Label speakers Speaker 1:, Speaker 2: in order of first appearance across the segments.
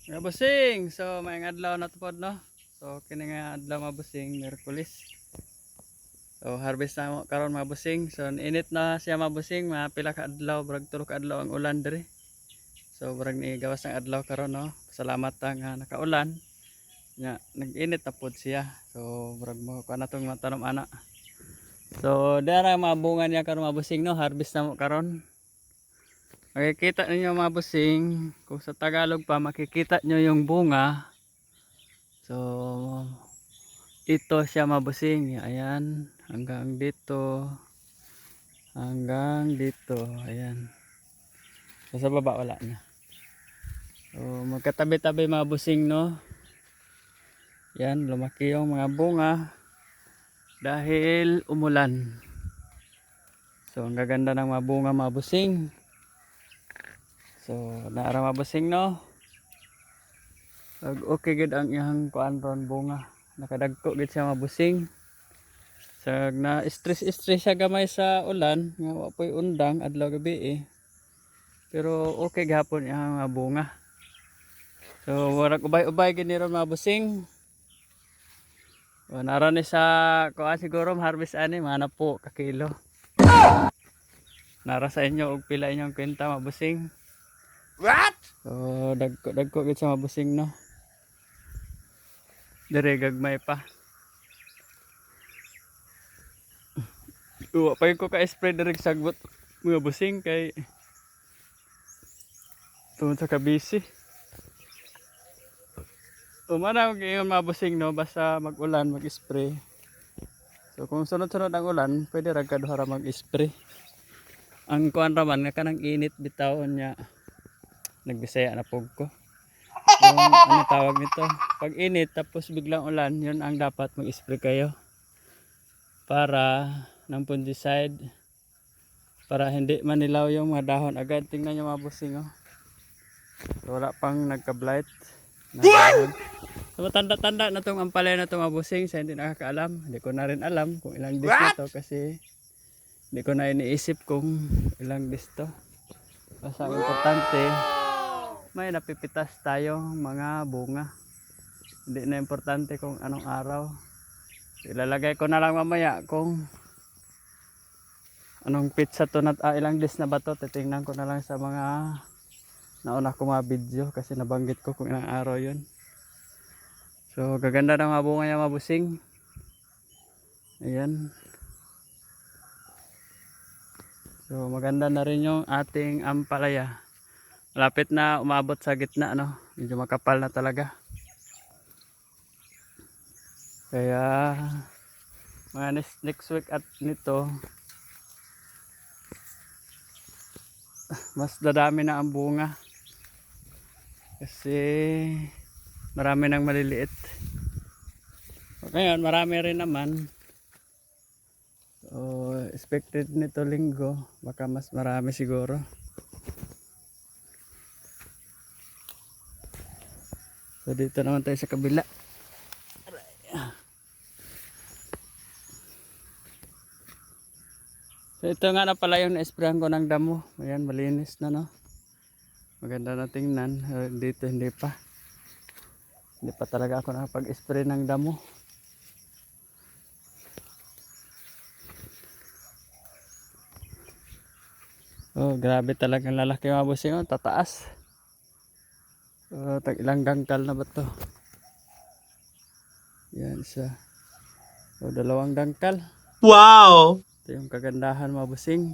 Speaker 1: Mga busing, so maayong adlaw na to pod no. So kini nga adlaw mga busing, Miyerkules. So harvest na mo karon mga busing. So init na siya mga busing, mga pila ka adlaw, brag tulo ka adlaw ang ulan diri. So brag ni gawas ng adlaw karon no. Salamat ta nga nakaulan. Nya nag-init na pod siya. So brag mo kuan natong matanom ana. So dara mga bunga niya karon mga busing no, harvest na mo karon. Makikita ninyo mga busing, kung sa Tagalog pa makikita nyo yung bunga. So ito siya mga busing, ayan, hanggang dito, ayan. So, sa baba wala na. So magkatabi-tabi mga busing no. Yan, lumaki yung mga bunga dahil umulan. So ang gaganda ng mga bunga mga busing. So naara mga busing no. Okay gud ang iyang kuan ron bunga. Nakadagko gid siya mga busing. Sa na stress siya gamay sa ulan nga wa poy undang adlaw gabi eh. Pero okay gihapon iyang mga bunga. So warag ubay-ubay gid ni ron mga busing. O nara ni sa kuan siguro harvest ani mana po ka kilo. Nara sa inyo og pila inyong kwenta mga busing. What? So dagko gid sa mga busing no. Dire gagmay pa. Uwa pa ko ka spray direk sagbot mga busing kay tungod sa kabisi. Umana og ingon mga busing no basta mag-ulan mag-spray. So kung sunod-sunod ang ulan, pwede ra kaduha ra mag-spray. Ang kuan ra man nga kanang init bitaw nya nagbisaya na pug ko. Yung ano tawag nito, pag init tapos biglang ulan, yun ang dapat mag-spray kayo. Para ng fungicide para hindi manilaw yung mga dahon agad. Tingnan nyo mga busing oh. So, wala pang nagka-blight na dahon. So matanda-tanda na tong ampalaya na tong mga busing sa hindi nakakaalam. Hindi ko na rin alam kung ilang days na to kasi hindi ko na iniisip kung ilang days to. Basta ang importante may napipitas tayong mga bunga. Hindi na importante kung anong araw. Ilalagay ko na lang mamaya kung anong pizza to na ilang days na ba to. Titingnan ko na lang sa mga nauna ko mga video kasi nabanggit ko kung ilang araw yun. So gaganda ng mga bunga niya mga busing. Ayan. So maganda na rin yung ating ampalaya. Malapit na umabot sa gitna no. Medyo makapal na talaga. Kaya mga next week at nito mas dadami na ang bunga. Kasi marami nang maliliit. Ngayon marami rin naman. So expected nito linggo baka mas marami siguro. So dito naman tayo sa kabila. So ito nga na pala yung na-sprayan ko ng damo. Ayan malinis na no. Maganda na tingnan. Dito hindi pa. Hindi pa talaga ako nakapag-spray ng damo. Oh, grabe talagang lalaki mga busing oh, tataas. Tag ilang dangkal na ba to? Yan siya. O dalawang dangkal.
Speaker 2: Wow!
Speaker 1: Ito yung kagandahan mga busing.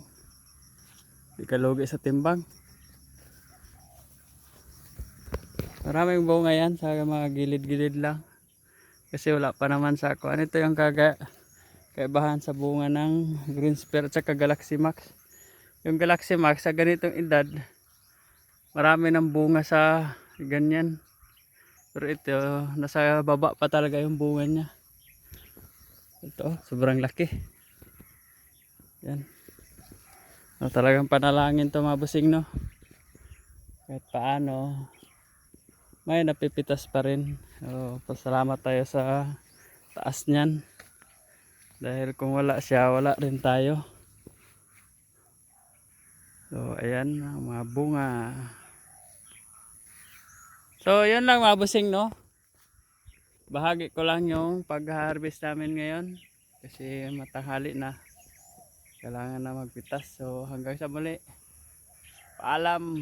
Speaker 1: Di ka lugi sa timbang. Maraming bunga yan sa mga gilid-gilid lang. Kasi wala pa naman sa ako. Ano ito yung kaibahan sa bunga ng Green Spear at saka Galaxy Max. Yung Galaxy Max sa ganitong edad, marami ng bunga sa ganyan. Pero ito, nasa baba pa talaga yung bunga niya. Ito, sobrang laki. Yan. So, talagang panalangin to mga busing no. Kahit paano, may napipitas pa rin. So, pasalamat tayo sa taas niyan. Dahil kung wala siya, wala rin tayo. So, ayan, mga bunga. So, yun lang mga busing, no? Bahagi ko lang yung pag-harvest namin ngayon. Kasi matanghali na. Kailangan na magpitas. So, hanggang sa muli. Paalam.